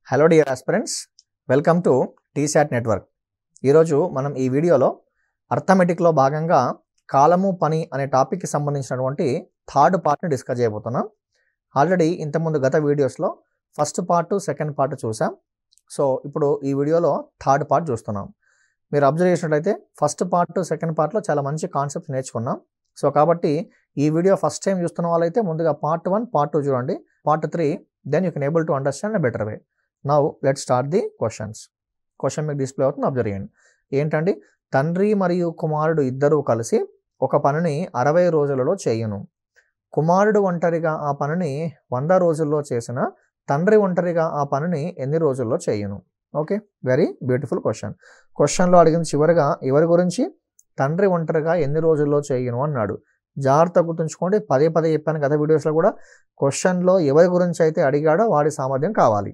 Hello dear aspirants, welcome to T-SAT network. ఈరోజు మనం ఈ వీడియోలో అర్థమెటిక్లో భాగంగా కాలము పని అనే టాపిక్కి సంబంధించినటువంటి థర్డ్ పార్ట్ని డిస్కస్ చేయబోతున్నాం. ఆల్రెడీ ఇంతకుముందు గత వీడియోస్లో ఫస్ట్ పార్ట్ సెకండ్ పార్ట్ చూసాం. సో ఇప్పుడు ఈ వీడియోలో థర్డ్ పార్ట్ చూస్తున్నాం. మీరు అబ్జర్వ్ చేసినట్లయితే ఫస్ట్ పార్ట్ సెకండ్ పార్ట్లో చాలా మంచి కాన్సెప్ట్స్ నేర్చుకున్నాం. సో కాబట్టి ఈ వీడియో ఫస్ట్ టైం చూస్తున్న వాళ్ళైతే ముందుగా పార్ట్ 1 పార్ట్ 2 చూడండి. Part 3 then you can able to understand a better way. Now let's start the questions. Question మీకు డిస్ప్లే అవుతుంది, అబ్జర్వ్ చేయండి. ఏంటండి? తండ్రి మరియు కుమారుడు ఇద్దరూ కలిసి ఒక పనిని 60 రోజులలో చేయును. కుమారుడు ఒంటరిగా ఆ పనిని 100 రోజుల్లో చేసిన తండ్రి ఒంటరిగా ఆ పనిని ఎన్ని రోజుల్లో చేయును? Okay, very beautiful question. క్వశ్చన్లో అడిగింది చివరిగా ఎవరి గురించి? తండ్రి ఒంటరిగా ఎన్ని రోజుల్లో చేయును అన్నాడు. జాగ్రత్త గుర్తుంచుకోండి, పదే పదే చెప్పాను గత వీడియోస్లో కూడా. క్వశ్చన్లో ఎవరి గురించి అయితే అడిగాడో వాడి సామర్థ్యం కావాలి.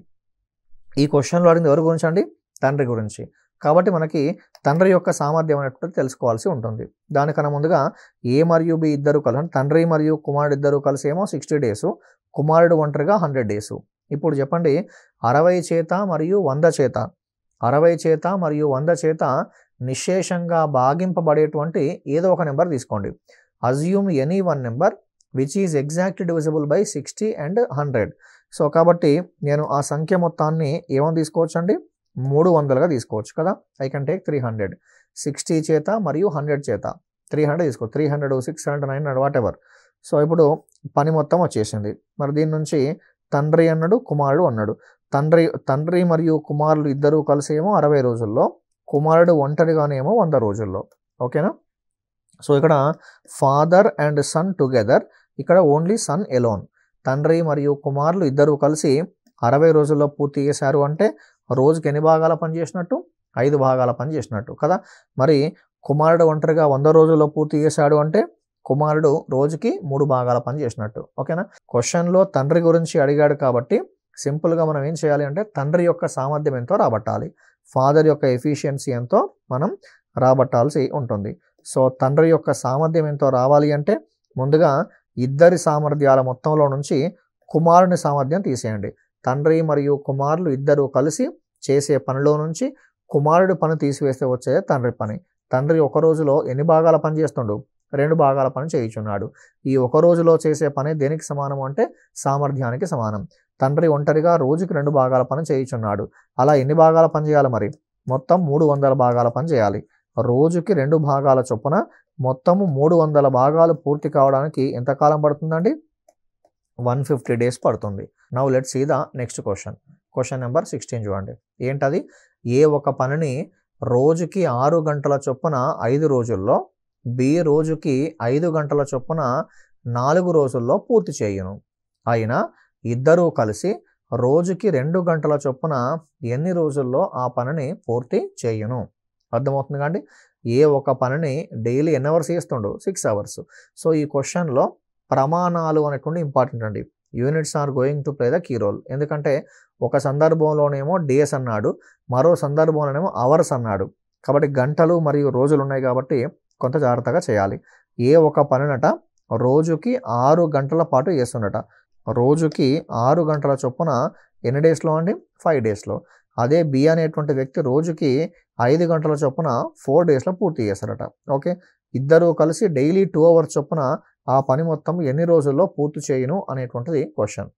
ఈ క్వశ్చన్లో అడిగింది ఎవరి గురించి అండి? తండ్రి గురించి. కాబట్టి మనకి తండ్రి యొక్క సామర్థ్యం అనేటువంటిది తెలుసుకోవాల్సి ఉంటుంది. దానికన్నా ముందుగా ఏ మరియు బి ఇద్దరు కలిసి, తండ్రి మరియు కుమారుడు ఇద్దరు కలిసి ఏమో 60 డేసు, కుమారుడు ఒంటరిగా 100 డేసు. ఇప్పుడు చెప్పండి, 60 చేత మరియు 100 చేత, 60 చేత మరియు 100 చేత నిశ్శేషంగా భాగింపబడేటువంటి ఏదో ఒక నెంబర్ తీసుకోండి. Assume any one number which is exactly divisible by 60 and 100. So కాబట్టి నేను ఆ సంఖ్య మొత్తాన్ని ఏమని తీసుకోవచ్చు అండి? 300గా తీసుకోవచ్చు కదా. I can take 300. 60 చేత మరియు 100 చేత 300 తీసుకో. 300, 600, 900 వాట్ ఎవర్. సో ఇప్పుడు పని మొత్తం వచ్చేసింది. మరి దీని నుంచి తండ్రి అన్నాడు, కుమారుడు అన్నాడు. తండ్రి మరియు కుమారుడు ఇద్దరూ కలిసి ఏమో 60 రోజుల్లో, కుమారుడు ఒంటరిగానేమో 100 రోజుల్లో. ఓకేనా? సో ఇక్కడ ఫాదర్ అండ్ సన్ టుగెదర్, ఇక్కడ ఓన్లీ సన్ ఎలోన్. తండ్రి మరియు కుమారులు ఇద్దరూ కలిసి 60 రోజుల్లో పూర్తి చేశారు అంటే రోజుకి ఎన్ని భాగాల పని చేసినట్టు? 5 భాగాల పని చేసినట్టు కదా. మరి కుమారుడు ఒంటరిగా 100 రోజుల్లో పూర్తి చేశాడు అంటే కుమారుడు రోజుకి 3 భాగాల పని చేసినట్టు. ఓకేనా? క్వశ్చన్లో తండ్రి గురించి అడిగాడు కాబట్టి సింపుల్గా మనం ఏం చేయాలి అంటే తండ్రి యొక్క సామర్థ్యం ఎంతో రాబట్టాలి, ఫాదర్ యొక్క ఎఫిషియన్సీ ఎంతో మనం రాబట్టాల్సి ఉంటుంది. సో తండ్రి యొక్క సామర్థ్యం ఎంతో రావాలి అంటే ముందుగా ఇద్దరి సామర్థ్యాల మొత్తంలో నుంచి కుమారుని సామర్థ్యం తీసేయండి. తండ్రి మరియు కుమారులు ఇద్దరు కలిసి చేసే పనిలో నుంచి కుమారుడి పని తీసివేస్తే వచ్చేదే తండ్రి పని. తండ్రి ఒక రోజులో ఎన్ని భాగాల పని చేస్తుండు? 2 భాగాల పని చేయించున్నాడు. ఈ ఒక రోజులో చేసే పని దేనికి సమానం అంటే సామర్థ్యానికి సమానం. తండ్రి ఒంటరిగా రోజుకి 2 భాగాల పని చేయించున్నాడు. అలా ఎన్ని భాగాల పని చేయాలి మరి? మొత్తం 300 భాగాల పని చేయాలి. రోజుకి 2 భాగాల చొప్పున మొత్తము 300 భాగాలు పూర్తి కావడానికి ఎంతకాలం పడుతుందండి? 150 డేస్ పడుతుంది. Now let's see the next question. Question number 16 చూడండి. ఏంటది? ఏ ఒక పనిని రోజుకి 6 గంటల చొప్పున 5 రోజుల్లో, బి రోజుకి 5 గంటల చొప్పున 4 రోజుల్లో పూర్తి చేయును. అయినా ఇద్దరూ కలిసి రోజుకి 2 గంటల చొప్పున ఎన్ని రోజుల్లో ఆ పనిని పూర్తి చేయును? అర్థమవుతుంది కాండి. ఏ ఒక పనిని డైలీ ఎన్ని అవర్స్ చేస్తుండు? 6 అవర్స్. సో ఈ క్వశ్చన్లో ప్రమాణాలు అనేటువంటి ఇంపార్టెంట్ అండి. Units are going to play the key role. ఎందుకంటే ఒక సందర్భంలోనేమో డేస్ అన్నాడు, మరో సందర్భంలోనేమో అవర్స్ అన్నాడు. కాబట్టి గంటలు మరియు రోజులు ఉన్నాయి కాబట్టి కొంత జాగ్రత్తగా చేయాలి. ఏ ఒక పనినట రోజుకి 6 గంటల పాటు చేస్తుండట. రోజుకి 6 గంటల చొప్పున ఎన్ని డేస్లో అండి? 5 డేస్లో. అదే బి అనేటువంటి వ్యక్తి రోజుకి 5 గంటల చొప్పున 4 డేస్లో పూర్తి చేస్తారట. ఓకే, ఇద్దరూ కలిసి డైలీ 2 అవర్స్ చొప్పున ఆ పని మొత్తం ఎన్ని రోజుల్లో పూర్తి చేయును అనేటువంటిది క్వశ్చన్.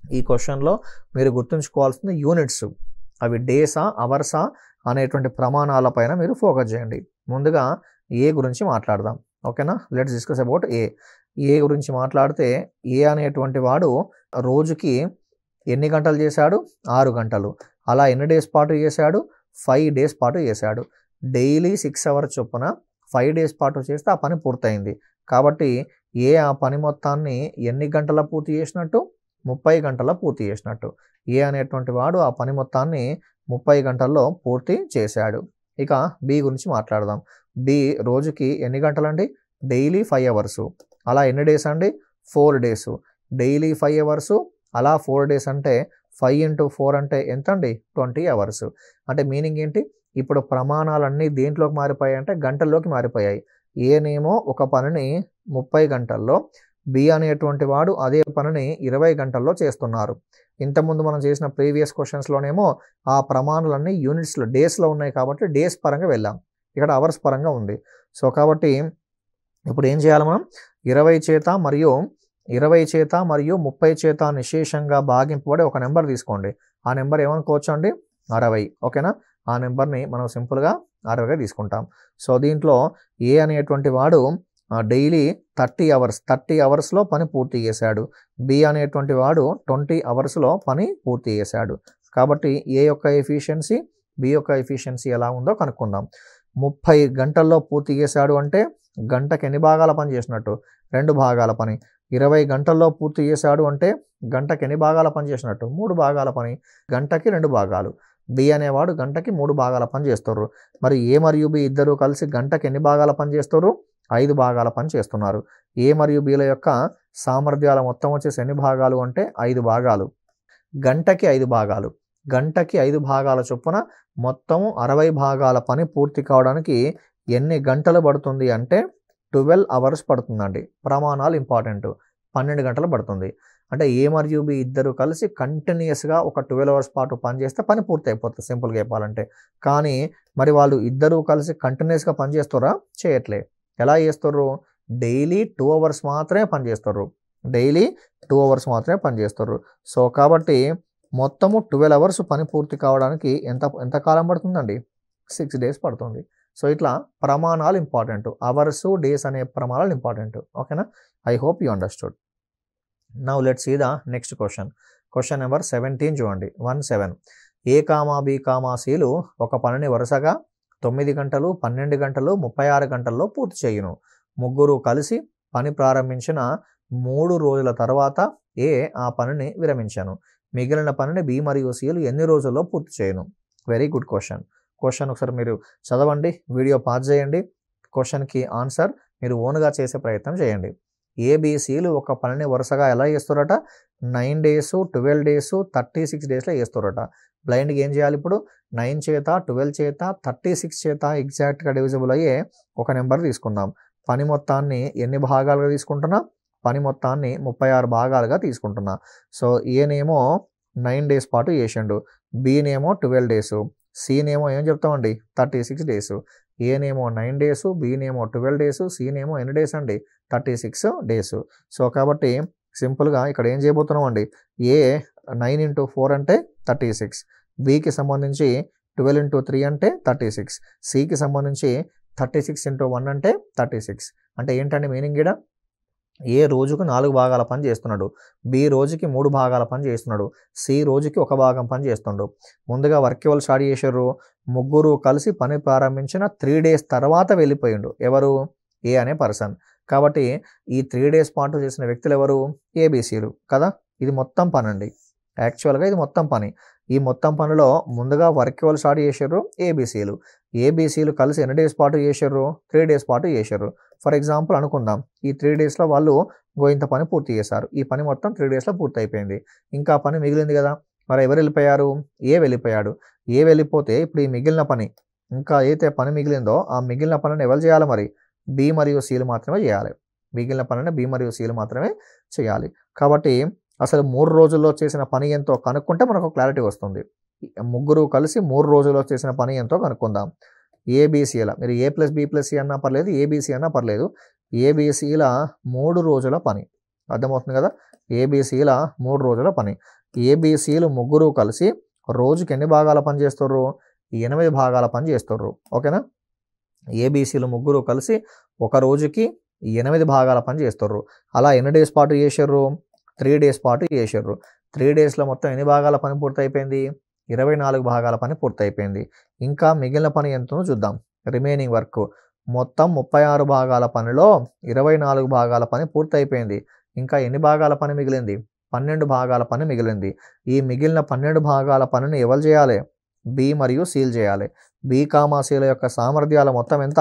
ఈ క్వశ్చన్లో మీరు గుర్తుంచుకోవాల్సింది యూనిట్స్, అవి డేసా అవర్సా అనేటువంటి ప్రమాణాలపైన మీరు ఫోకస్ చేయండి. ముందుగా ఏ గురించి మాట్లాడదాం. ఓకేనా? Let's discuss about A. A గురించి మాట్లాడితే ఏ అనేటువంటి వాడు రోజుకి ఎన్ని గంటలు చేశాడు? 6 గంటలు. అలా ఎన్ని డేస్ పాటు చేశాడు? 5 డేస్ పాటు చేశాడు. డైలీ 6 అవర్స్ చొప్పున 5 డేస్ పాటు చేస్తే ఆ పని పూర్తయింది. కాబట్టి ఏ ఆ పని మొత్తాన్ని ఎన్ని గంటల పూర్తి చేసినట్టు? 30 గంటల పూర్తి చేసినట్టు. ఏ అనేటువంటి వాడు ఆ పని మొత్తాన్ని 30 గంటల్లో పూర్తి చేశాడు. ఇక బి గురించి మాట్లాడదాం. బి రోజుకి ఎన్ని గంటలండి? Daily 5 hours. అలా ఎన్ని డేస్ అండి? 4 డేసు. డైలీ 5 అవర్సు, అలా 4 డేస్ అంటే 5 into 4 అంటే ఎంత అండి? 20 అవర్స్. అంటే మీనింగ్ ఏంటి? ఇప్పుడు ప్రమాణాలన్నీ దేంట్లోకి మారిపోయాయి అంటే గంటల్లోకి మారిపోయాయి. ఏనేమో ఒక పనిని 30 గంటల్లో, బి అనేటువంటి వాడు అదే పనిని 20 గంటల్లో చేస్తున్నారు. ఇంతకుముందు మనం చేసిన ప్రీవియస్ క్వశ్చన్స్లోనేమో ఆ ప్రమాణాలన్నీ యూనిట్స్లో డేస్లో ఉన్నాయి కాబట్టి డేస్ పరంగా వెళ్ళాం. ఇక్కడ అవర్స్ పరంగా ఉంది. సో కాబట్టి ఇప్పుడు ఏం చేయాలి మనం 20 చేత మరియు 30 చేత నిశేషంగా భాగింపబడి ఒక నెంబర్ తీసుకోండి. ఆ నెంబర్ ఏమనుకోవచ్చు అండి 60. ఓకేనా? ఆ నెంబర్ని మనం సింపుల్గా 60గా తీసుకుంటాం. సో దీంట్లో ఏ అనేటువంటి వాడు డైలీ 30 అవర్స్లో పని పూర్తి చేశాడు. బి అనేటువంటి వాడు 20 అవర్స్లో పని పూర్తి చేశాడు. కాబట్టి ఏ యొక్క ఎఫిషియన్సీ బి యొక్క ఎఫిషియన్సీ ఎలా ఉందో కనుక్కుందాం. 30 గంటల్లో పూర్తి చేశాడు అంటే గంటకి ఎన్ని భాగాల పని చేసినట్టు? 2 భాగాల పని. 20 గంటల్లో పూర్తి చేశాడు అంటే గంటకి ఎన్ని భాగాల పని చేసినట్టు? 3 భాగాల పని. గంటకి 2 భాగాలు. బి అనేవాడు గంటకి 3 భాగాల పని చేస్తారు. మరి ఏ మరియు బి ఇద్దరు కలిసి గంటకి ఎన్ని భాగాల పని చేస్తారు? 5 భాగాల పని చేస్తున్నారు. ఏ మరియు బిల యొక్క సామర్థ్యాల మొత్తం వచ్చేసి ఎన్ని భాగాలు అంటే 5 భాగాలు. గంటకి 5 భాగాలు. గంటకి 5 భాగాల చొప్పున మొత్తం 60 భాగాల పని పూర్తి కావడానికి ఎన్ని గంటలు పడుతుంది అంటే 12 అవర్స్ పడుతుందండి. ప్రమాణాలు ఇంపార్టెంట్. 12 గంటలు పడుతుంది. అంటే ఏ మరియు బి ఇద్దరు కలిసి కంటిన్యూస్గా ఒక 12 అవర్స్ పాటు పని చేస్తే పని పూర్తి అయిపోతుంది సింపుల్గా చెప్పాలంటే. కానీ మరి వాళ్ళు ఇద్దరు కలిసి కంటిన్యూస్గా పని చేస్తారా? చేయట్లే. ఎలా చేస్తారు? డైలీ 2 అవర్స్ మాత్రమే పని చేస్తారు. డైలీ 2 అవర్స్ మాత్రమే పని చేస్తారు. సో కాబట్టి మొత్తము 12 అవర్స్ పని పూర్తి కావడానికి ఎంత కాలం పడుతుందండి? 6 డేస్ పడుతుంది. సో ఇట్లా ప్రమాణాలు ఇంపార్టెంట్. అవర్స్ డేస్ అనే ప్రమాణాలు ఇంపార్టెంట్. ఓకేనా? I hope you understood. Now let's see the next question. Question number 17 చూడండి. 17. ఏ కామా బి కామా సిలు ఒక పనిని వరుసగా 9 గంటలు 12 గంటలు 36 గంటల్లో పూర్తి చేయును. ముగ్గురు కలిసి పని ప్రారంభించిన 3 రోజుల తర్వాత ఏ ఆ పనిని విరమించాను. మిగిలిన పనిని బి మరియు సిలు ఎన్ని రోజుల్లో పూర్తి చేయను? Very good question. క్వశ్చన్ ఒకసారి మీరు చదవండి, వీడియో పాజ్ చేయండి. క్వశ్చన్కి ఆన్సర్ మీరు ఓన్గా చేసే ప్రయత్నం చేయండి. ఏబిసిలు ఒక పనిని వరుసగా ఎలా చేస్తారట? 9 డేస్ 12 డేస్ 36 డేస్లో చేస్తారట. బ్లైండ్గా ఏం చేయాలి ఇప్పుడు? 9 చేత 12 చేత 36 చేత ఎగ్జాక్ట్గా డివిజిబుల్ అయ్యే ఒక నెంబర్ తీసుకుందాం. పని మొత్తాన్ని ఎన్ని భాగాలుగా తీసుకుంటున్నా? పని మొత్తాన్ని 36 భాగాలుగా తీసుకుంటున్నా. సో ఏనేమో 9 డేస్ పాటు చేసిండు, బీనేమో 12 డేస్, సీనేమో ఏం చెప్తామండి 36 డేస్. ఏనేమో 9 డేస్, బీనేమో 12 డేస్, సీనేమో ఎన్ని డేస్ అండి 36 డేస్. సో కాబట్టి సింపుల్గా ఇక్కడ ఏం చేయబోతున్నాం అండి? ఏ 9 × 4 అంటే 36, బికి సంబంధించి 12 × 3 అంటే 36, సికి సంబంధించి 36 × 1 అంటే 36. అంటే ఏంటంటే మీనింగ్ ఇక్కడ ఏ రోజుకు 4 భాగాల పని చేస్తున్నాడు, బి రోజుకి 3 భాగాల పని చేస్తున్నాడు, సి రోజుకి 1 భాగం పని చేస్తుండు. ముందుగా వర్క్ ఎవరు స్టార్ట్ చేశారు? ముగ్గురు కలిసి పని ప్రారంభించిన 3 డేస్ తర్వాత వెళ్ళిపోయిండు. ఎవరు? ఏ అనే పర్సన్. కాబట్టి ఈ 3 డేస్ పాటు చేసిన వ్యక్తులు ఎవరు? ఏబిసిలు కదా. ఇది మొత్తం పని అండి. యాక్చువల్గా ఇది మొత్తం పని. ఈ మొత్తం పనిలో ముందుగా వర్క్ ఎవరు స్టార్ట్ చేశారు? ఏబిసిలు. ఏబిసిలు కలిసి ఎన్ని డేస్ పాటు చేశారు? 3 డేస్ పాటు చేశారు. ఫర్ ఎగ్జాంపుల్ అనుకుందాం, ఈ 3 డేస్లో వాళ్ళు ఇంత పని పూర్తి చేశారు. ఈ పని మొత్తం 3 డేస్లో పూర్తి అయిపోయింది. ఇంకా పని మిగిలింది కదా. మరి ఎవరు వెళ్ళిపోయారు? ఏ వెళ్ళిపోయాడు. ఏ వెళ్ళిపోతే ఇప్పుడు ఈ మిగిలిన పని, ఇంకా అయితే పని మిగిలిందో ఆ మిగిలిన పనిని ఎవరు చేయాలి? మరి బి మరియు సిలు మాత్రమే చేయాలి. మిగిలిన పనిని బి మరియు సిలు మాత్రమే చేయాలి. కాబట్టి అసలు 3 రోజుల్లో చేసిన పని ఎంతో కనుక్కుంటే మనకు క్లారిటీ వస్తుంది. ముగ్గురు కలిసి 3 రోజుల్లో చేసిన పని ఎంతో కనుక్కుందాం. ఏబిసిల, మీరు ఏ ప్లస్ బి ప్లస్ సి అన్నా పర్లేదు, ఏబిసి అన్నా పర్లేదు. ఏబిసిల 3 రోజుల పని. అర్థమవుతుంది కదా. ఏబిసిల 3 రోజుల పని. ఏబిసిలు ముగ్గురు కలిసి రోజుకి ఎన్ని భాగాల పని చేస్తారు? 8 భాగాల పని చేస్తారు. ఓకేనా. ఏబిసిలు ముగ్గురు కలిసి ఒక రోజుకి 8 భాగాల పని చేస్తారు. అలా ఎన్ని డేస్ పాటు చేశారు? 3 డేస్ పాటు చేశారు. 3 డేస్లో మొత్తం ఎన్ని భాగాల పని పూర్తయిపోయింది? 24 భాగాల పని పూర్తయిపోయింది. ఇంకా మిగిలిన పని ఎంతో చూద్దాం. రిమైనింగ్ వర్క్ మొత్తం 36 భాగాల పనిలో 24 భాగాల పని పూర్తయిపోయింది. ఇంకా ఎన్ని భాగాల పని మిగిలింది? 12 భాగాల పని మిగిలింది. ఈ మిగిలిన 12 భాగాల పనిని ఎవరు చేయాలి? బి మరియు సిలు చేయాలి. బి కామా సిల యొక్క సామర్థ్యాల మొత్తం ఎంత?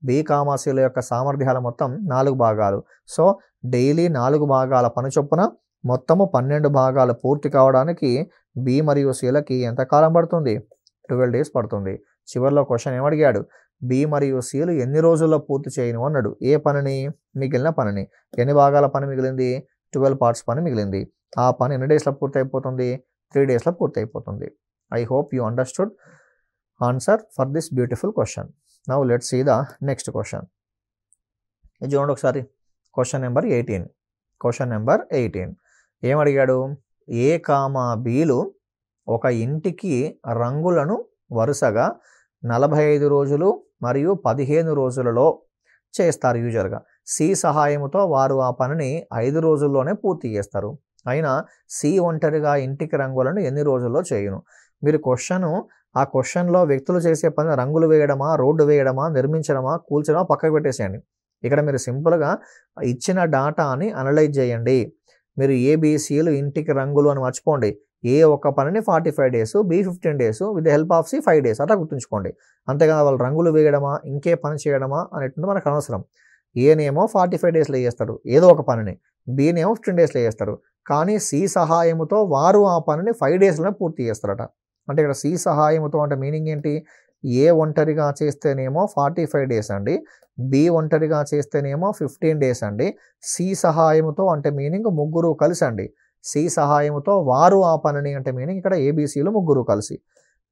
బి కామా సిల యొక్క సామర్థ్యాల మొత్తం 4 భాగాలు. సో డైలీ 4 భాగాల పని చొప్పున మొత్తము 12 భాగాలు పూర్తి కావడానికి బి మరియు సిలకి ఎంత కాలం పడుతుంది? 12 డేస్ పడుతుంది. చివరిలో క్వశ్చన్ ఏమడిగాడు? బి మరియు సిలు ఎన్ని రోజుల్లో పూర్తి చేయను అన్నాడు. ఏ పనిని? మిగిలిన పనిని. ఎన్ని భాగాల పని మిగిలింది? 12 పార్ట్స్ పని మిగిలింది. ఆ పని ఎన్ని డేస్లో పూర్తి అయిపోతుంది? 3 డేస్లో పూర్తి అయిపోతుంది. I hope you understood answer for this beautiful question. Now let's see the next question. ఇది చూడండి ఒకసారి. Question number 18. క్వశ్చన్ నెంబర్ 18 ఏమడిగాడు? ఏ కామా బీలు ఒక ఇంటికి రంగులను వరుసగా 45 రోజులు మరియు 15 రోజులలో చేస్తారు యూజువల్గా. సి సహాయంతో వారు ఆ పనిని 5 రోజుల్లోనే పూర్తి చేస్తారు. అయినా సి ఒంటరిగా ఇంటికి రంగులను ఎన్ని రోజుల్లో చేయును? మీరు ఆ క్వశ్చన్లో వ్యక్తులు చేసే పని రంగులు వేయడమా, రోడ్డు వేయడమా, నిర్మించడమా, కూల్చడమా పక్కకు పెట్టేసేయండి. ఇక్కడ మీరు సింపుల్గా ఇచ్చిన డాటాని అనలైజ్ చేయండి. మీరు ఏబిసిలు ఇంటికి రంగులు అని మర్చిపోండి. ఏ ఒక్క పనిని 45 days, B 15 days, with the help of C 5 days అట్లా గుర్తుంచుకోండి. అంతేగాని వాళ్ళు రంగులు వేయడమా, ఇంకే పని చేయడమా అనేటువంటి మనకు అనవసరం. ఏనేమో 45 డేస్లో చేస్తారు ఏదో ఒక పనిని, బీనేమో 15 డేస్లో చేస్తారు. కానీ సి సహాయముతో వారు ఆ పనిని 5 డేస్లోనే పూర్తి చేస్తారట. అంటే ఇక్కడ సి సహాయముతో అంటే మీనింగ్ ఏంటి? ఏ ఒంటరిగా చేస్తేనేమో 45 డేస్ అండి, బి ఒంటరిగా చేస్తేనేమో 15 డేస్ అండి. సి సహాయముతో అంటే మీనింగ్ ముగ్గురు కలిసి అండి. సి సహాయముతో వారు ఆ పనిని అంటే మీనింగ్ ఇక్కడ ఏబిసిలు ముగ్గురు కలిసి.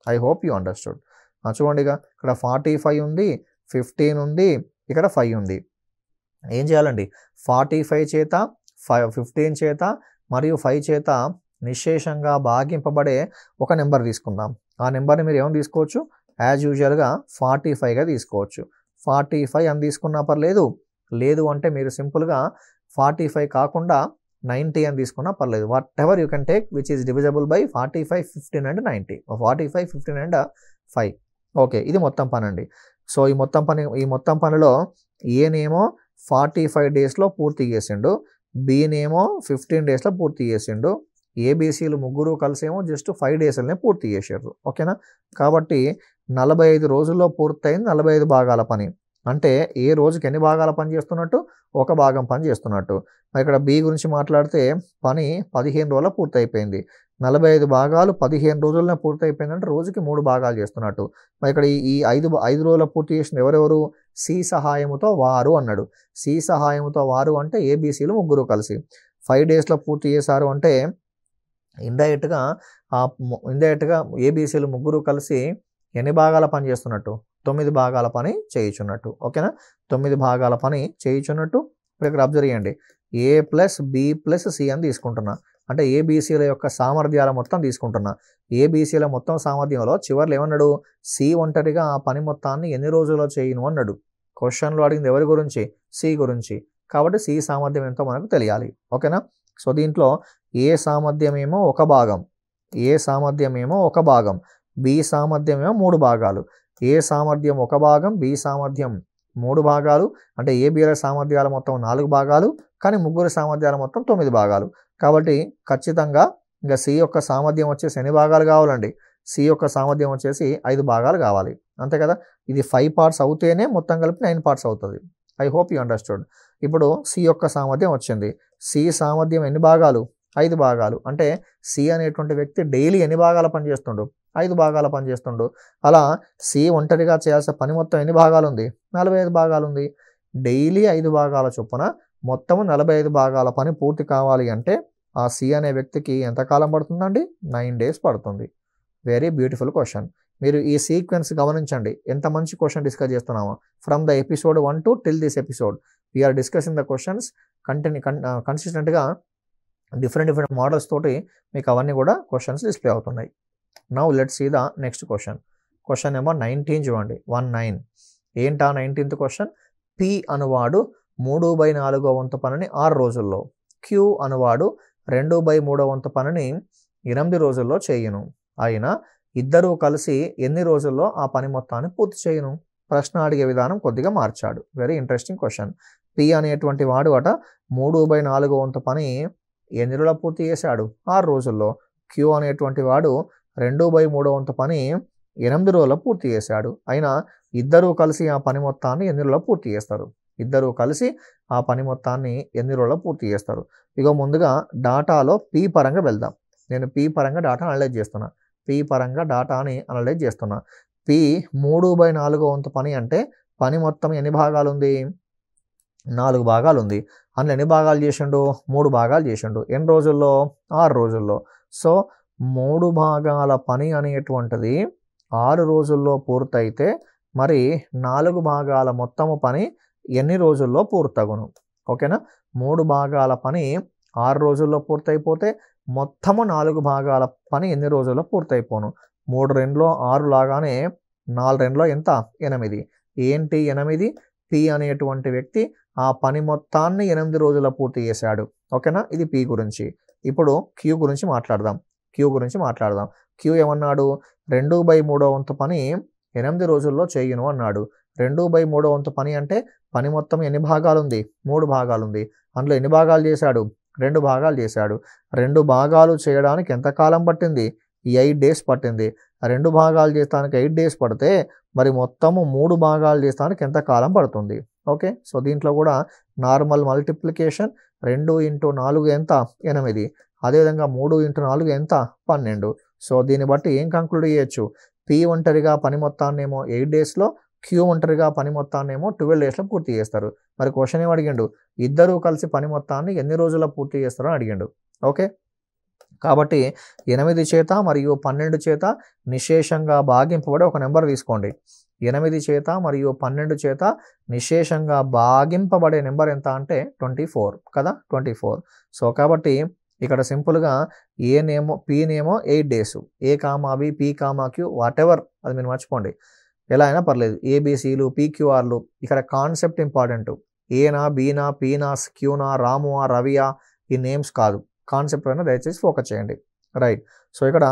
I hope you understood. చూడండిగా ఇక్కడ 45 ఉంది, 15 ఉంది, ఇక్కడ 5 ఉంది. ఏం చేయాలండి? 45 చేత 15 చేత మరియు 5 చేత నిశ్శేషంగా భాగింపబడే ఒక నెంబర్ తీసుకుందాం. ఆ నెంబర్ని మీరు ఏమని తీసుకోవచ్చు? యాజ్ యూజువల్గా 45గా తీసుకోవచ్చు. 45 అని తీసుకున్నా పర్లేదు. లేదు అంటే మీరు సింపుల్గా 45 కాకుండా 90 అని తీసుకున్నా పర్లేదు. What ever you can take which is divisible by 45, 15 and 90. 45, 15 and 5. Okay, ఇది మొత్తం పని అండి. సో ఈ మొత్తం పనిలో ఏనేమో 45 డేస్లో పూర్తి చేసిండు, బీనేమో 15 డేస్లో పూర్తి చేసిండు, ఏబీసీలు ముగ్గురు కలిసేమో జస్ట్ 5 డేస్లోనే పూర్తి చేసారు. ఓకేనా? కాబట్టి 45 రోజుల్లో పూర్తయింది 45 భాగాల పని. అంటే ఏ రోజుకి ఎన్ని భాగాల పని చేస్తున్నట్టు? ఒక భాగం పని చేస్తున్నట్టు. ఇక్కడ బి గురించి మాట్లాడితే పని 15 రోజుల్లో పూర్తి అయిపోయింది. 45 భాగాలు 15 రోజుల్లోనే పూర్తి అయిపోయిందంటే రోజుకి 3 భాగాలు చేస్తున్నట్టు. ఇక్కడ ఈ 5 రోజుల్లో పూర్తి చేసిన ఎవరెవరు? సి సహాయముతో వారు అన్నాడు. సి సహాయముతో వారు అంటే ఏబీసీలు ముగ్గురు కలిసి 5 డేస్లో పూర్తి చేశారు అంటే ఇండైరెక్ట్గా ఏబీసీలు ముగ్గురు కలిసి ఎన్ని భాగాల పని చేస్తున్నట్టు? 9 భాగాల పని చేయించున్నట్టు. ఓకేనా? 9 భాగాల పని చేయించున్నట్టు. ఇప్పుడు ఇక్కడ అబ్జర్వ్ చేయండి. ఏ ప్లస్ బి ప్లస్ సి అని తీసుకుంటున్నా. అంటే ఏబీసీల యొక్క సామర్థ్యాల మొత్తం తీసుకుంటున్నా. ఏబీసీల మొత్తం సామర్థ్యంలో చివర్లో ఏమన్నాడు? సి ఒంటరిగా ఆ పని మొత్తాన్ని ఎన్ని రోజుల్లో చేయను అన్నాడు. క్వశ్చన్లో అడిగింది ఎవరి గురించి? సి గురించి. కాబట్టి సి సామర్థ్యం ఎంతో మనకు తెలియాలి. ఓకేనా? సో దీంట్లో ఏ సామర్థ్యమేమో ఒక భాగం, బి సామర్థ్యమేమో 3 భాగాలు. ఏ సామర్థ్యం ఒక భాగం, బి సామర్థ్యం 3 భాగాలు. అంటే ఏబీల సామర్థ్యాల మొత్తం 4 భాగాలు, కానీ ముగ్గురు సామర్థ్యాల మొత్తం 9 భాగాలు. కాబట్టి ఖచ్చితంగా ఇంకా సి యొక్క సామర్థ్యం వచ్చేసి ఎన్ని భాగాలు కావాలండి? సి యొక్క సామర్థ్యం వచ్చేసి 5 భాగాలు కావాలి. అంతే కదా? ఇది 5 పార్ట్స్ అవుతేనే మొత్తం కలిపి 9 పార్ట్స్ అవుతుంది. I hope you understood. ఇప్పుడు సి యొక్క సామర్థ్యం వచ్చింది. సి సామర్థ్యం ఎన్ని భాగాలు? 5 భాగాలు. అంటే సి అనేటువంటి వ్యక్తి డైలీ ఎన్ని భాగాల పని చేస్తుండు? 5 భాగాల పని చేస్తుండు. అలా సి ఒంటరిగా చేయాల్సిన పని మొత్తం ఎన్ని భాగాలు ఉంది? 45 భాగాలు ఉంది. డైలీ 5 భాగాల చొప్పున మొత్తం 45 భాగాల పని పూర్తి కావాలి అంటే ఆ సి అనే వ్యక్తికి ఎంతకాలం పడుతుందండి? 9 డేస్ పడుతుంది. Very beautiful question. మీరు ఈ సీక్వెన్స్ గమనించండి. ఎంత మంచి క్వశ్చన్ డిస్కస్ చేస్తున్నామో. From the episode 1 to till this episode we're discussing the questions కన్సిస్టెంట్గా డిఫరెంట్ మోడల్స్ తోటి మీకు అవన్నీ కూడా క్వశ్చన్స్ డిస్ప్లే అవుతున్నాయి. Now let's see the next question. Question number 19 చూడండి. 19 ఏంటా 19th క్వశ్చన్? పి అనువాడు 3/4 వంతు పనిని 6 రోజుల్లో, క్యూ అనువాడు 2/3 వంతు పనిని 8 రోజుల్లో చేయును. అయినా ఇద్దరూ కలిసి ఎన్ని రోజుల్లో ఆ పని మొత్తాన్ని పూర్తి చేయును? ప్రశ్న అడిగే విధానం కొద్దిగా మార్చాడు. Very interesting question. పి అనేటువంటి వాడు 3/4 వంతు పని ఎన్ని రోజుల్లో పూర్తి చేశాడు? 6 రోజుల్లో. క్యూ అనేటువంటి వాడు 2/3 వంతు పని 8 రోజుల్లో పూర్తి చేశాడు. అయినా ఇద్దరూ కలిసి ఆ పని మొత్తాన్ని ఎన్ని రోజుల్లో పూర్తి చేస్తారు? ఇద్దరూ కలిసి ఆ పని మొత్తాన్ని ఎన్ని రోజుల్లో పూర్తి చేస్తారు? ఇగో ముందుగా డాటాలో పి పరంగా వెళ్దాం. నేను పి పరంగా డాటాని అనలైజ్ చేస్తున్నా. పి 3/4 వంతు పని అంటే పని మొత్తం ఎన్ని భాగాలు ఉంది? 4 భాగాలు ఉంది. అందులో ఎన్ని భాగాలు చేసిండు? 3 భాగాలు చేసిండు. ఎన్ని రోజుల్లో? 6 రోజుల్లో. సో 3 భాగాల పని అనేటువంటిది 6 రోజుల్లో పూర్తయితే మరి 4 భాగాల మొత్తము పని ఎన్ని రోజుల్లో పూర్తగును? ఓకేనా? 3 భాగాల పని 6 రోజుల్లో పూర్తయిపోతే మొత్తము 4 భాగాల పని ఎన్ని రోజుల్లో పూర్తయిపోను? 3 2లో 6 లాగానే 4 2లో ఎంత? 8. ఏంటి 8? పి అనేటువంటి వ్యక్తి ఆ పని మొత్తాన్ని 8 రోజుల్లో పూర్తి చేశాడు. ఓకేనా? ఇది పి గురించి. ఇప్పుడు క్యూ గురించి మాట్లాడదాం. క్యూ ఏమన్నాడు? 2/3 వంతు పని 8 రోజుల్లో చేయును అన్నాడు. 2/3 వంతు పని అంటే పని మొత్తం ఎన్ని భాగాలు ఉంది? 3 భాగాలు ఉంది. అందులో ఎన్ని భాగాలు చేశాడు? 2 భాగాలు చేశాడు. 2 భాగాలు చేయడానికి ఎంత కాలం పట్టింది? 8 డేస్ పట్టింది. 2 భాగాలు చేస్తానికి 8 డేస్ పడితే మరి మొత్తము 3 భాగాలు చేస్తానికి ఎంత కాలం పడుతుంది? ఓకే, సో దీంట్లో కూడా నార్మల్ మల్టిప్లికేషన్ 2 × 4 ఎంత? 8. అదేవిధంగా 3 × 4 ఎంత? 12. సో దీన్ని బట్టి ఏం కంక్లూడ్ చేయొచ్చు? పి ఒంటరిగా పని మొత్తాన్నేమో 8 డేస్లో, క్యూ ఒంటరిగా పని మొత్తాన్నేమో 12 డేస్లో పూర్తి చేస్తారు. మరి క్వశ్చన్ ఏం అడిగిండు? ఇద్దరూ కలిసి పని మొత్తాన్ని ఎన్ని రోజుల్లో పూర్తి చేస్తారో అని అడిగిండు. ఓకే, కాబట్టి 8 చేత మరియు 12 చేత నిశేషంగా భాగింపబడి ఒక నెంబర్ తీసుకోండి. 8 చేత మరియు 12 చేత నిశేషంగా భాగింపబడే నెంబర్ ఎంత అంటే 24 కదా, 24. సో కాబట్టి ఇక్కడ సింపుల్గా పీనేమో 8 days, A comma B, P comma Q, whatever అది మీరు మర్చిపోండి, ఎలా అయినా పర్లేదు. ఏబిసిలు, పీక్యూఆర్లు. ఇక్కడ కాన్సెప్ట్ ఇంపార్టెంట్. ఏనా, బీనా, పీనా, క్యూనా, రామువా, రవియా, ఈ నేమ్స్ కాదు. కాన్సెప్ట్ అయినా దయచేసి ఫోకస్ చేయండి. రైట్. సో ఇక్కడ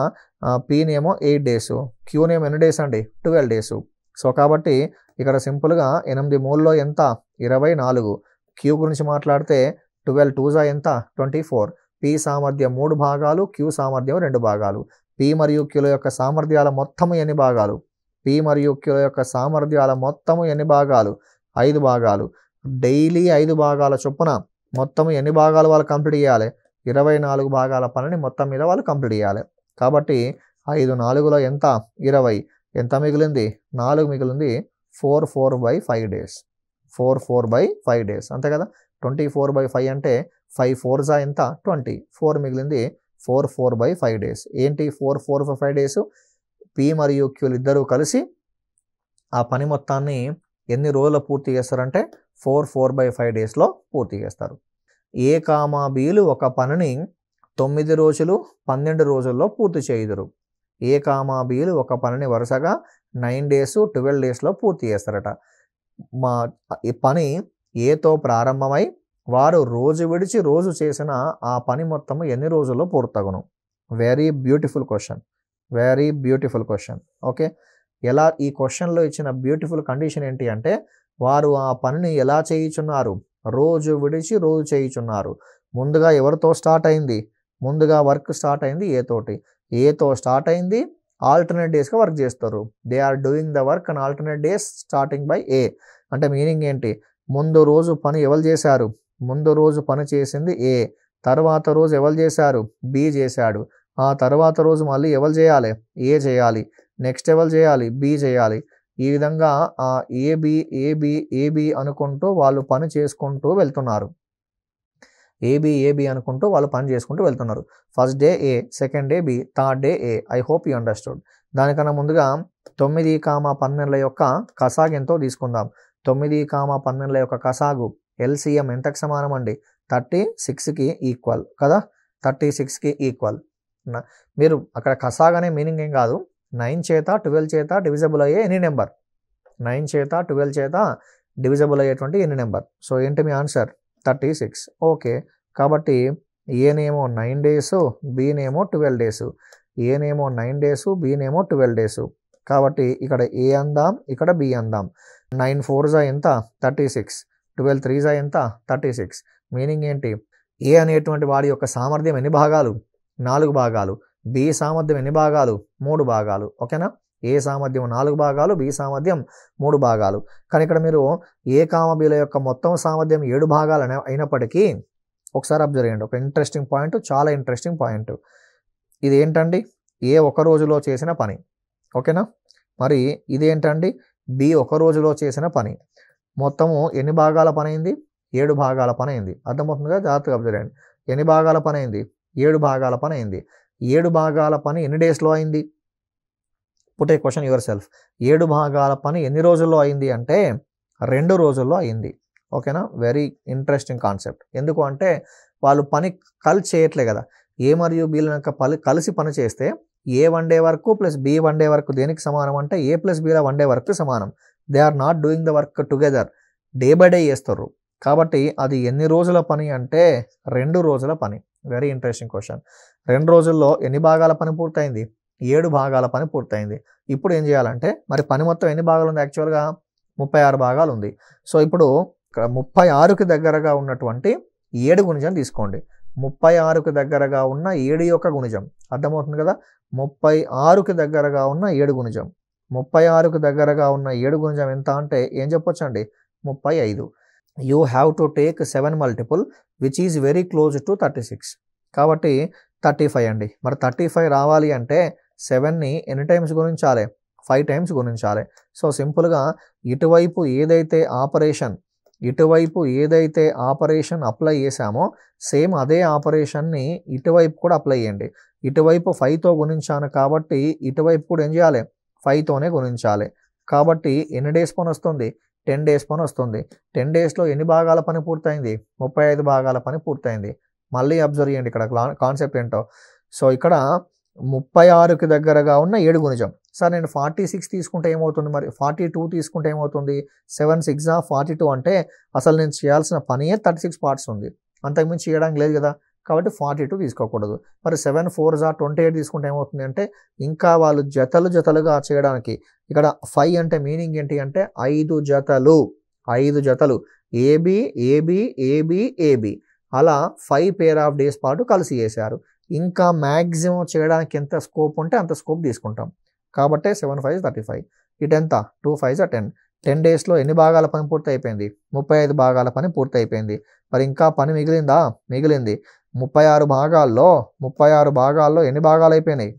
పీనేమో 8 డేస్, క్యూనేమో ఎన్ని డేస్ అండి? 12 డేస్. సో కాబట్టి ఇక్కడ సింపుల్గా 8 మూలలో ఎంత? 24. క్యూ గురించి మాట్లాడితే 12 2 ఎంత? 24. పి సామర్థ్యం 3 భాగాలు, క్యూ సామర్థ్యం 2 భాగాలు. పి మరియు క్యూల యొక్క సామర్థ్యాల మొత్తము ఎన్ని భాగాలు? పి మరియు క్యూల యొక్క సామర్థ్యాల మొత్తము ఎన్ని భాగాలు? 5 భాగాలు. డైలీ 5 భాగాల చొప్పున మొత్తము ఎన్ని భాగాలు వాళ్ళు కంప్లీట్ చేయాలి? 24 భాగాల పనిని మొత్తం మీద వాళ్ళు కంప్లీట్ చేయాలి. కాబట్టి 5 4లో ఎంత? 20. ఎంత మిగిలింది? 4 మిగిలింది. 4/5 డేస్. 4/5 డేస్ అంతే కదా. 24/5 అంటే 5 4s ఎంత? 20. 4 మిగిలింది. 4/5 డేస్. ఏంటి 4/5 డేస్? పి మరియు క్యూలు ఇద్దరూ కలిసి ఆ పని మొత్తాన్ని ఎన్ని రోజుల్లో పూర్తి చేస్తారంటే 4/5 డేస్లో పూర్తి చేస్తారు. ఏ కామా బీలు ఒక పనిని 9 రోజులు 12 రోజుల్లో పూర్తి చేయుదురు. ఏ కామా బీలు ఒక పనిని వరుసగా 9 డేస్ 12 డేస్లో పూర్తి చేస్తారట. ఈ పని ఏతో ప్రారంభమై వారు రోజు విడిచి రోజు చేసిన ఆ పని మొత్తము ఎన్ని రోజుల్లో పూర్తగును? Very beautiful question. ఓకే, ఎలా ఈ క్వశ్చన్లో ఇచ్చిన బ్యూటిఫుల్ కండిషన్ ఏంటి అంటే వారు ఆ పనిని ఎలా చేయుచున్నారు? రోజు విడిచి రోజు చేయుచున్నారు. ముందుగా ఎవరితో స్టార్ట్ అయింది? ముందుగా వర్క్ స్టార్ట్ అయింది ఏతో స్టార్ట్ అయింది. ఆల్టర్నేట్ డేస్గా వర్క్ చేస్తారు. They are doing the work and alternate days starting by A. అంటే మీనింగ్ ఏంటి? ముందు రోజు పని ఎవరు చేశారు? ముందు రోజు పని చేసింది ఏ. తర్వాత రోజు ఎవరు చేశారు? బి చేశాడు. ఆ తర్వాత రోజు మళ్ళీ ఎవరు చేయాలి? ఏ చేయాలి. నెక్స్ట్ ఎవరు చేయాలి? బి చేయాలి. ఈ విధంగా ఏబి అనుకుంటూ వాళ్ళు పని చేసుకుంటూ వెళ్తున్నారు. ఏబి అనుకుంటూ వాళ్ళు పని చేసుకుంటూ వెళ్తున్నారు. First day A, second day B, third day A. I hope you understood. దానికన్నా ముందుగా 9, 12 యొక్క కసాగు ఎంతో తీసుకుందాం. 9, 12 యొక్క కసాగు ఎల్సిఎం ఎంతకు సమానం అండి? 36కి ఈక్వల్ కదా. 36కి ఈక్వల్. మీరు అక్కడ కసాగ్ అనే మీనింగ్ ఏం కాదు. 9 చేత 12 చేత డివిజబుల్ అయ్యే ఎనీ నెంబర్. 9 చేత 12 చేత డివిజబుల్ అయ్యేటువంటి ఎనీ నెంబర్. సో ఏంటి మీ ఆన్సర్? 36. ఓకే, కాబట్టి ఏనేమో 9 డేస్, బీనేమో 12 డేస్. ఏనేమో 9 డేస్, బీనేమో 12 డేస్. కాబట్టి ఇక్కడ ఏ అందాం, ఇక్కడ బి అందాం. 9 4s ఎంత? 36. 12 3s ఎంత? 36. మీనింగ్ ఏంటి? ఏ అనేటువంటి వాడి యొక్క సామర్థ్యం ఎన్ని భాగాలు? 4 భాగాలు. బి సామర్థ్యం ఎన్ని భాగాలు? 3 భాగాలు. ఓకేనా. ఏ సామర్థ్యం 4 భాగాలు, బి సామర్థ్యం 3 భాగాలు. కానీ ఇక్కడ మీరు ఏ కామ బిల యొక్క మొత్తం సామర్థ్యం 7 భాగాలు అయినప్పటికీ ఒకసారి అబ్జర్వ్ చేయండి. ఒక ఇంట్రెస్టింగ్ పాయింట్, చాలా ఇంట్రెస్టింగ్ పాయింట్. ఇది ఏంటండి? ఏ ఒక రోజులో చేసిన పని. ఓకేనా. మరి ఇదేంటండి బి ఒక రోజులో చేసిన పని. మొత్తము ఎన్ని భాగాల పని అయింది? 7 భాగాల పని అయింది. అర్థమవుతుందిగా? జాగ్రత్తగా అబ్జర్వ్ చేయండి. ఎన్ని భాగాల పని అయింది? 7 భాగాల పని అయింది. 7 భాగాల పని ఎన్ని డేస్లో అయింది? Put a question your self. 7 భాగాల పని ఎన్ని రోజుల్లో అయింది అంటే 2 రోజుల్లో అయింది. ఓకేనా? Very interesting concept. ఎందుకు అంటే వాళ్ళు పని కలిసి చేయట్లే కదా. ఏ మరియు బీల కలిసి పని చేస్తే A one day work plus B one day work దేనికి సమానం అంటే ఏ ప్లస్ బీల వన్ డే వర్క్ సమానం. They are not doing the work together, day by day చేస్తారు. కాబట్టి అది ఎన్ని రోజుల పని అంటే 2 రోజుల పని. Very interesting question. 2 రోజుల్లో ఎన్ని భాగాల పని పూర్తయింది? 7 భాగాల పని పూర్తయింది. ఇప్పుడు ఏం చేయాలంటే మరి పని మొత్తం ఎన్ని భాగాలు ఉంది? యాక్చువల్గా 36 భాగాలు ఉంది. సో ఇప్పుడు 36కి దగ్గరగా ఉన్నటువంటి 7 గుణిజం తీసుకోండి. 36కి దగ్గరగా ఉన్న 7 యొక్క గుణిజం. అర్థమవుతుంది కదా? 36కి దగ్గరగా ఉన్న 7 గుణిజం. 36కి దగ్గరగా ఉన్న 7 గుణిజం ఎంత అంటే ఏం చెప్పొచ్చండి? 35. You have to take 7 multiple which is very close to 36. కాబట్టి 35 అండి. మరి 35 రావాలి అంటే 7ని ఎన్ని టైమ్స్ గుణించాలి? 5 టైమ్స్ గుణించాలి. సో సింపుల్గా ఇటువైపు ఏదైతే ఆపరేషన్ అప్లై చేశామో సేమ్ అదే ఆపరేషన్ని ఇటువైపు కూడా అప్లై చేయండి. ఇటువైపు 5తో గుణించాను కాబట్టి ఇటువైపు కూడా ఏం చేయాలి? 5తోనే గుణించాలి. కాబట్టి ఎన్ని డేస్ పని వస్తుంది? 10 డేస్ పని వస్తుంది. 10 డేస్లో ఎన్ని భాగాల పని పూర్తయింది? 35 భాగాల పని పూర్తయింది. మళ్ళీ అబ్జర్వ్ చేయండి ఇక్కడ కాన్సెప్ట్ ఏంటో. సో ఇక్కడ 36కి దగ్గరగా ఉన్న 7 గుణిజం. సార్ నేను 46 తీసుకుంటే ఏమవుతుంది? మరి 42 తీసుకుంటే ఏమవుతుంది? 7 6 42 అంటే అసలు నేను చేయాల్సిన పనియే 36 పార్ట్స్ ఉంది. అంతకుమించి చేయడానికి లేదు కదా. కాబట్టి 42 తీసుకోకూడదు. మరి 7 4 28 తీసుకుంటే ఏమవుతుంది అంటే ఇంకా వాళ్ళు జతలుగా చేయడానికి ఇక్కడ 5 అంటే మీనింగ్ ఏంటి అంటే 5 జతలు ఏబి ఏబి ఏబి ఏబి అలా 5 పేర్ ఆఫ్ డేస్ పాటు కలిసి చేశారు. ఇంకా మ్యాక్సిమం చేయడానికి ఎంత స్కోప్ ఉంటే అంత స్కోప్ తీసుకుంటాం. కాబట్టి 7 5 35. ఇటు ఎంత? 2 5 10. 10 డేస్లో ఎన్ని భాగాల పని పూర్తి అయిపోయింది? 35 భాగాల పని పూర్తి అయిపోయింది. మరి ఇంకా పని మిగిలిందా? మిగిలింది. 36 భాగాల్లో ఎన్ని భాగాలు అయిపోయినాయి?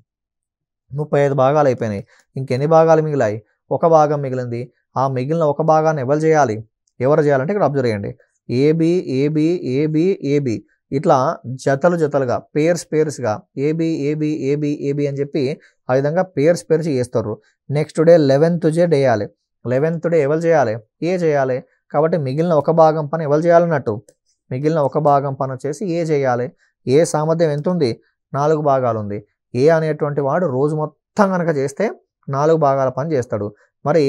35 భాగాలు అయిపోయినాయి. ఇంకెన్ని భాగాలు మిగిలాయి? ఒక భాగం మిగిలింది. ఆ మిగిలిన ఒక భాగాన్ని ఎవరు చేయాలంటే ఇక్కడ అబ్జర్వ్ చేయండి. ఏబి ఏబి ఏబి ఏబి ఇట్లా జతలుగా పేర్స్గా ఏబి ఏబి ఏబి ఏబి అని చెప్పి ఆ విధంగా పేర్స్ చేస్తారు. నెక్స్ట్ డే 11th డే వేయాలి. 11th డే ఎవరు చేయాలి? ఏ చేయాలి. కాబట్టి మిగిలిన ఒక భాగం పని ఎవరు చేయాలన్నట్టు? మిగిలిన ఒక భాగం పని వచ్చేసి ఏ చేయాలి. ఏ సామర్థ్యం ఎంత ఉంది? 4 భాగాలు ఉంది. ఏ అనేటువంటి వాడు రోజు మొత్తం కనుక చేస్తే 4 భాగాల పని చేస్తాడు. మరి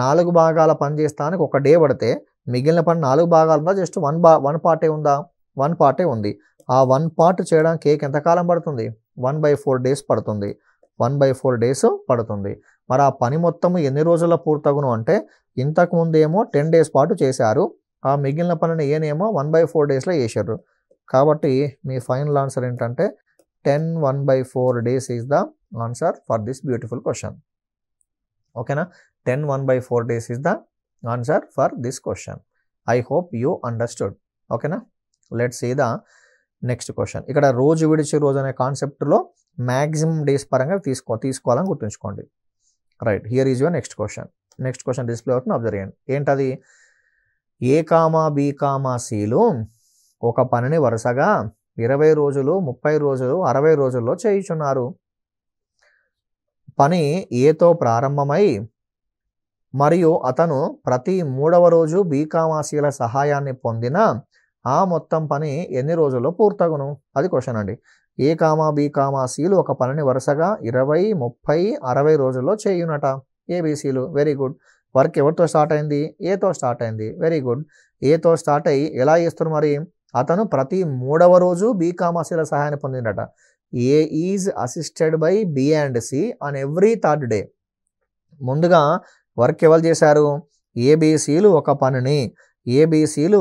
4 భాగాల పని చేస్తానికి ఒక డే పడితే మిగిలిన పని 4 భాగాలు ఉందా? జస్ట్ వన్ పార్టే ఉందా? 1 పార్టే ఉంది. ఆ 1 పార్ట్ చేయడానికి కేక్ ఎంతకాలం పడుతుంది? 1/4 డేస్ పడుతుంది. 1/4 డేస్ పడుతుంది. మరి ఆ పని మొత్తం ఎన్ని రోజుల్లో పూర్తగును అంటే ఇంతకుముందేమో 10 డేస్ పాటు చేశారు. ఆ మిగిలిన పనిని ఏనేమో 1/4 డేస్లో చేశారు. కాబట్టి మీ ఫైనల్ ఆన్సర్ ఏంటంటే 10 1/4 days is the answer for this beautiful question. ఓకేనా? 10 1/4 days is the answer for this question. I hope you understood. ఓకేనా? Let's see the next question. ఇక్కడ రోజు విడిచి రోజు అనే కాన్సెప్ట్లో మ్యాక్సిమం డేస్ పరంగా తీసుకోవాలని గుర్తుంచుకోండి. Right, here is your next question. Next question display అవుతుంది, అబ్జర్వ్ చేయండి. ఏంటది? ఏ కామా బి కామా సిలు ఒక పనిని వరుసగా 20 రోజులు 30 రోజులు 60 రోజుల్లో చేయుచున్నారు. పని ఏతో ప్రారంభమై మరియు అతను ప్రతి 3వ రోజు బి కామా సిల సహాయాన్ని పొందిన ఆ మొత్తం పని ఎన్ని రోజుల్లో పూర్తగును? అది క్వశ్చన్ అండి. ఏ కామా బి కామా సిలు ఒక పనిని వరుసగా 20 30 60 రోజుల్లో చేయునట. ఏబిసిలు. Very good. వర్క్ ఎవరితో స్టార్ట్ అయింది? ఏతో స్టార్ట్ అయింది. Very good. ఏతో స్టార్ట్ అయ్యి ఎలా చేస్తారు మరి? అతను ప్రతి 3వ రోజు బి కామా సిల సహాయాన్ని పొందిండట. A is assisted by B and C on every third day. ముందుగా వర్క్ ఎవరు చేశారు? ఏబిసిలు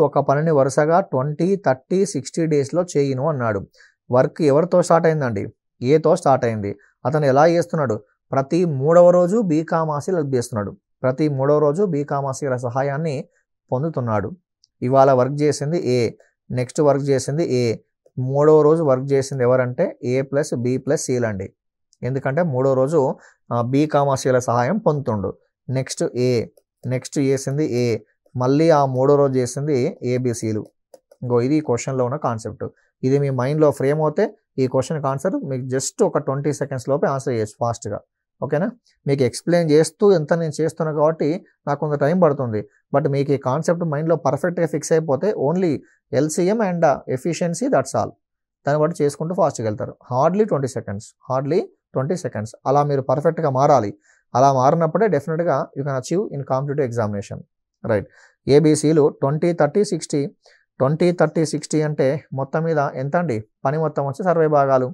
ఒక పనిని వరుసగా 20 30 60 డేస్లో చేయును అన్నాడు. వర్క్ ఎవరితో స్టార్ట్ అయిందండి? ఏతో స్టార్ట్ అయింది. అతను ఎలా చేస్తున్నాడు? ప్రతి 3వ రోజు బి కామా సి చేస్తున్నాడు. ప్రతి 3వ రోజు బి కామా సిల సహాయాన్ని పొందుతున్నాడు. ఇవాళ వర్క్ చేసింది ఏ, నెక్స్ట్ వర్క్ చేసింది ఏ, 3వ రోజు వర్క్ చేసింది ఎవరంటే ఏ ప్లస్ బి ప్లస్ సిలండి. ఎందుకంటే మూడో రోజు బి కామాసీల సహాయం పొందుతుండు. నెక్స్ట్ చేసింది ఏ, మళ్ళీ ఆ మూడో రోజు చేసింది ఏబిసిలు. ఇంకో ఇది ఈ క్వశ్చన్లో ఉన్న కాన్సెప్ట్. ఇది మీ మైండ్లో ఫ్రేమ్ అవుతే ఈ క్వశ్చన్కి ఆన్సర్ మీకు జస్ట్ ఒక 20 సెకండ్స్ లోపే ఆన్సర్ చేయొచ్చు ఫాస్ట్గా. ఓకేనా? మీకు ఎక్స్ప్లెయిన్ చేస్తూ ఎంత నేను చేస్తున్నాను కాబట్టి నాకు కొంత టైం పడుతుంది. బట్ మీకు ఈ కాన్సెప్ట్ మైండ్లో పర్ఫెక్ట్గా ఫిక్స్ అయిపోతే only LCM and efficiency, that's all. దాన్ని బట్టి చేసుకుంటూ ఫాస్ట్గా వెళ్తారు. హార్డ్లీ 20 సెకండ్స్ అలా మీరు పర్ఫెక్ట్గా మారాలి. అలా మారినప్పుడే డెఫినెట్గా you can achieve in competitive examination. Right. ఏబిసిలు 20, 30, 60. 20, 30, 60 అంటే మొత్తం మీద ఎంత అండి? పని మొత్తం వచ్చి 60 భాగాలు.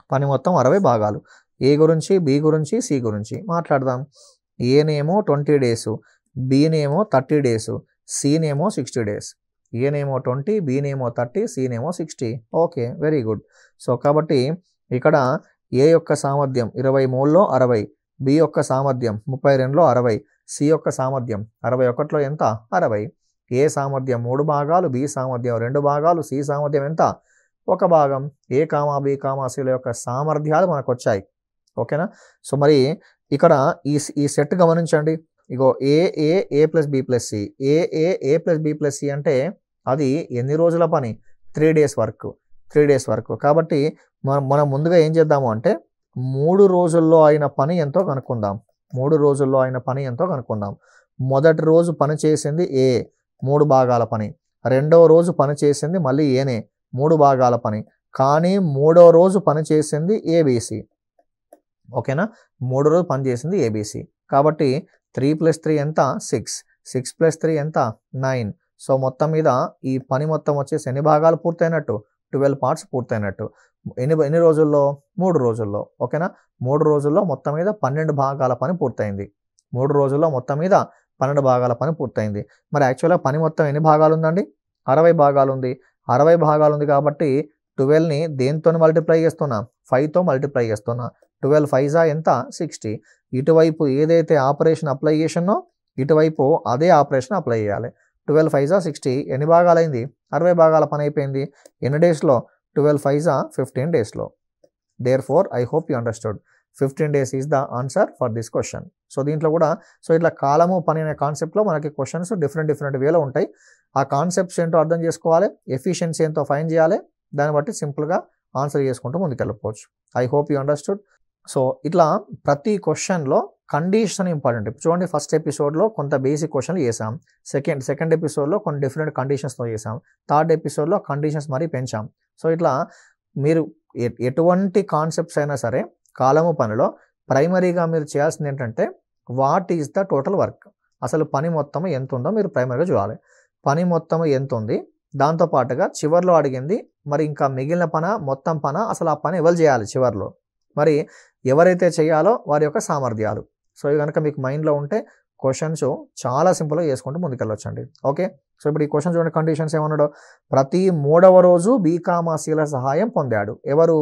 పని మొత్తం 60 భాగాలు. ఏ గురించి, బి గురించి, సి గురించి మాట్లాడదాం. ఏనేమో 20 డేసు, బినేమో 30 డేసు, సినేమో 60 డేస్. ఏనేమో 20, బినేమో 30, సినేమో 60. Okay, very good. సో కాబట్టి ఇక్కడ ఏ యొక్క సామర్థ్యం 23లో 60, బి యొక్క సామర్థ్యం 32లో 60, సి యొక్క సామర్థ్యం 61లో ఎంత? 60. ఏ సామర్థ్యం 3 భాగాలు, బి సామర్థ్యం 2 భాగాలు, సి సామర్థ్యం ఎంత? 1 భాగం. ఏ కామా బి కామా సిల యొక్క సామర్థ్యాలు మనకు వచ్చాయి. ఓకేనా? సో మరి ఇక్కడ ఈ సెట్ గమనించండి. ఇగో ఏ ప్లస్ బి ప్లస్ సి, ఏ ప్లస్ బి ప్లస్ సి అంటే అది ఎన్ని రోజుల పని? 3 డేస్ వర్క్. కాబట్టి మనం ముందుగా ఏం చేద్దాము అంటే 3 రోజుల్లో అయిన పని ఎంతో కనుక్కుందాం. మొదటి రోజు పని చేసింది ఏ, 3 భాగాల పని. రెండవ రోజు పని చేసింది మళ్ళీ ఏనే, 3 భాగాల పని. కానీ మూడవ రోజు పని చేసింది ఏబిసి. ఓకేనా? మూడో రోజు పని చేసింది ఏబిసి. కాబట్టి 3 + 3 ఎంత? 6. 6 + 3 ఎంత? 9. సో మొత్తం మీద ఈ పని మొత్తం వచ్చేసి ఎన్ని భాగాలు పూర్తయినట్టు? 12 పార్ట్స్ పూర్తయినట్టు. ఎన్ని రోజుల్లో? 3 రోజుల్లో. ఓకేనా? 3 రోజుల్లో మొత్తం మీద 12 భాగాల పని పూర్తయింది. 3 రోజుల్లో మొత్తం మీద 12 భాగాల పని పూర్తయింది. మరి యాక్చువల్గా పని మొత్తం ఎన్ని భాగాలు ఉందండి? 60 భాగాలు ఉంది. 60 భాగాలు ఉంది కాబట్టి 12ని దేంతో మల్టిప్లై చేస్తున్నా? 5తో మల్టిప్లై చేస్తున్నా. 12 5 ఎంత? 60. ఇటువైపు ఏదైతే ఆపరేషన్ అప్లై చేసినో ఇటువైపు అదే ఆపరేషన్ అప్లై చేయాలి. 12 5 60. ఎన్ని భాగాలైంది? 60 భాగాల పని అయిపోయింది. ఎన్ని డేస్లో? 12 5 15 డేస్లో. Therefore I hope you understood. 15 days is the answer for this question. So దీంట్లో కూడా ఇట్లా కాలము పని అనే కాన్సెప్ట్లో మనకి క్వశ్చన్స్ డిఫరెంట్ వేలో ఉంటాయి. ఆ కాన్సెప్ట్స్ ఏంటో అర్థం చేసుకోవాలి, ఎఫిషియన్సీ ఏంటో ఫైన్ చేయాలి. దాన్ని బట్టి సింపుల్గా ఆన్సర్ చేసుకుంటూ ముందుకెళ్ళిపోవచ్చు. I hope you understood. So ఇట్లా ప్రతి క్వశ్చన్లో కండిషన్ ఇంపార్టెంట్. చూడండి, ఫస్ట్ ఎపిసోడ్లో కొంత బేసిక్ క్వశ్చన్లు చేసాం. సెకండ్ ఎపిసోడ్లో కొన్ని డిఫరెంట్ కండిషన్స్తో చేసాం. థర్డ్ ఎపిసోడ్లో కండిషన్స్ మరీ పెంచాం. సో ఇట్లా మీరు ఎటువంటి కాన్సెప్ట్స్ అయినా సరే కాలము పనిలో ప్రైమరీగా మీరు చేయాల్సింది ఏంటంటే what is the total work. అసలు పని మొత్తం ఎంత ఉందో మీరు ప్రైమరీగా చూడాలి. పని మొత్తం ఎంత ఉంది, దాంతోపాటుగా చివరిలో అడిగింది మరి ఇంకా మిగిలిన మొత్తం అసలు ఆ పని ఎవరు చేయాలి చివరిలో, మరి ఎవరైతే చేయాలో వారి యొక్క సామర్థ్యాలు. సో ఇవి కనుక మీకు మైండ్లో ఉంటే క్వశ్చన్స్ చాలా సింపుల్గా చేసుకుంటూ ముందుకెళ్ళొచ్చండి. ఓకే, సో ఇప్పుడు ఈ క్వశ్చన్ చూడండి, కండిషన్స్ ఏమన్నాడు? ప్రతి 3వ రోజు బి కామా సిల సహాయం పొందాడు. ఎవరు?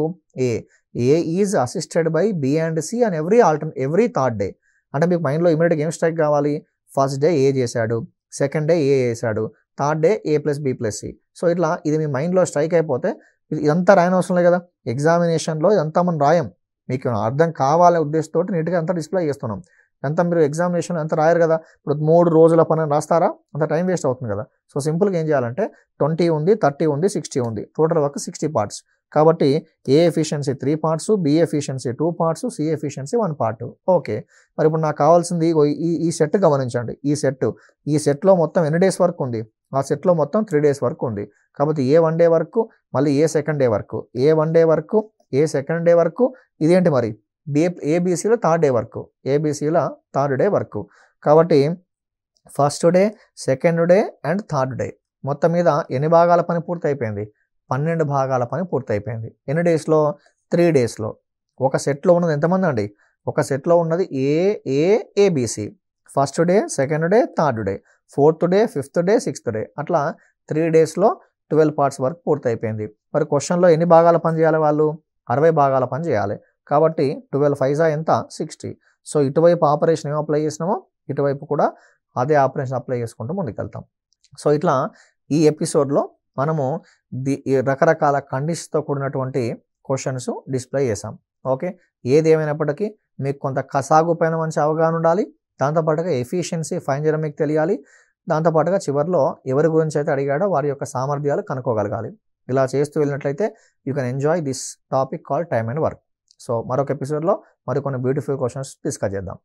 A is assisted by B and C and every third day. అంటే మీకు మైండ్లో ఇమీడియట్గా ఏం స్ట్రైక్ కావాలి? ఫస్ట్ డే ఏ చేశాడు, సెకండ్ డే ఏ చేశాడు, third day A plus B plus C. So ఇట్లా ఇది మీ మైండ్లో స్ట్రైక్ అయిపోతే ఇదంతా రాయని అవసరం లేదు కదా. ఎగ్జామినేషన్లో ఇదంతా మనం రాయం, మీకు అర్థం కావాలనే ఉద్దేశంతో నీట్గా అంతా డిస్ప్లే చేస్తున్నాం. అంతా మీరు ఎగ్జామినేషన్ అంతా రాయరు కదా. ఇప్పుడు 3 రోజుల పని రాస్తారా? అంత టైం వేస్ట్ అవుతుంది కదా. సో సింపుల్గా ఏం చేయాలంటే 20 ఉంది, 30 ఉంది, 60 ఉంది, టోటల్ వర్క్ 60 పార్ట్స్. కాబట్టి A efficiency 3 parts, B efficiency 2 parts, C efficiency 1 part. Okay, మరి ఇప్పుడు నాకు కావాల్సింది ఈ సెట్ గమనించండి. ఈ సెట్లో మొత్తం ఎన్ని డేస్ వర్క్ ఉంది? ఆ సెట్లో మొత్తం 3 డేస్ వర్క్ ఉంది. కాబట్టి ఏ 1 డే వర్క్, మళ్ళీ ఏ సెకండ్ డే వర్క్, ఏ 1 డే వర్క్, ఏ సెకండ్ డే వర్క్. ఇదేంటి మరి? ఏబిసిలో థర్డ్ డే వర్క్. కాబట్టి first day, second day and third day మొత్తం మీద ఎన్ని భాగాల పని పూర్తి అయిపోయింది? 12 భాగాల పని పూర్తయిపోయింది. ఎన్ని డేస్లో? 3 డేస్లో. ఒక సెట్లో ఉన్నది ఎంతమంది అండి? ఒక సెట్లో ఉన్నది ABC. First day, second day, third day, fourth day, fifth day, sixth day, అట్లా 3 డేస్లో 12 పార్ట్స్ వరకు పూర్తయిపోయింది. మరి క్వశ్చన్లో ఎన్ని భాగాల పని చేయాలి వాళ్ళు? 60 భాగాల పని చేయాలి. కాబట్టి 12 5 ఎంత? 60. సో ఇటువైపు ఆపరేషన్ ఏం అప్లై చేసినామో ఇటువైపు కూడా అదే ఆపరేషన్ అప్లై చేసుకుంటూ ముందుకెళ్తాం. సో ఇట్లా ఈ ఎపిసోడ్లో మనము రకరకాల కండిషన్స్తో కూడినటువంటి క్వశ్చన్స్ డిస్ప్లే చేసాం. ఓకే, ఏది ఏమైనప్పటికీ మీకు కొంత సాగు పైన మంచి అవగాహన ఉండాలి. దాంతోపాటుగా ఎఫిషియన్సీ ఫైన్ చేయడం మీకు తెలియాలి. దాంతోపాటుగా చివరిలో ఎవరి గురించి అయితే అడిగాడో వారి యొక్క సామర్థ్యాలు కనుక్కోగలగాలి. ఇలా చేస్తూ వెళ్ళినట్లయితే you can enjoy this topic call time and work. So మరొక ఎపిసోడ్లో మరికొన్ని బ్యూటిఫుల్ క్వశ్చన్స్ డిస్కస్ చేద్దాం.